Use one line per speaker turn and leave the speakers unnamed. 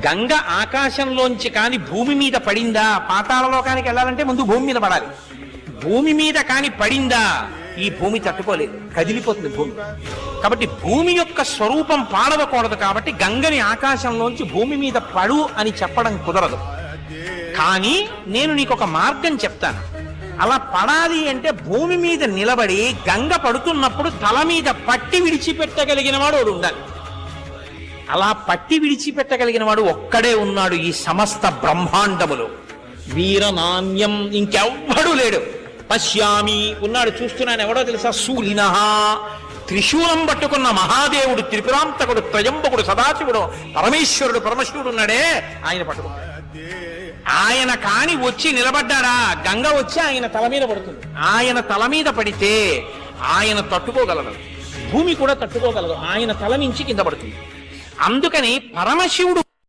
గంగ ఆకాశంలోంచి కాని భూమి మీద పడిందా, పాతాళ లోకానికి వెళ్ళాలంటే ముందు భూమి మీద పడాలి. భూమి మీద కాని పడిందా, ఈ భూమి తట్టుకోలేదు, కదిలిపోతుంది భూమి. కాబట్టి భూమి యొక్క స్వరూపం పాడవకూడదు. కాబట్టి గంగని ఆకాశంలోంచి భూమి మీద పడు అని చెప్పడం కుదరదు. కానీ నేను నీకు ఒక మార్గం చెప్తాను. అలా పడాలి అంటే భూమి మీద నిలబడి గంగ పడుతున్నప్పుడు తల మీద పట్టి విడిచిపెట్టగలిగిన వాడు ఉండాలి. అలా పట్టి విడిచిపెట్టగలిగిన వాడు ఒక్కడే ఉన్నాడు ఈ సమస్త బ్రహ్మాండములో. వీరనాణ్యం ఇంకెవ్వడూ లేడు. పశ్యామి ఉన్నాడు, చూస్తున్నాను. ఎవడో తెలుసా? శూలినః, త్రిశూలం పట్టుకున్న మహాదేవుడు, త్రిపురాంతకుడు, త్రయంబకుడు, సదాశివుడు, పరమేశ్వరుడు, పరమశివుడు ఉన్నాడే, ఆయన పట్టుకున్నాడు. ఆయన కాని వచ్చి నిలబడ్డాడా, గంగ వచ్చి ఆయన తల మీద పడుతుంది. ఆయన తల మీద పడితే ఆయన తట్టుకోగలడు, భూమి కూడా తట్టుకోగలదు. ఆయన తల నుంచి కింద పడుతుంది. అందుకని పరమశివుడు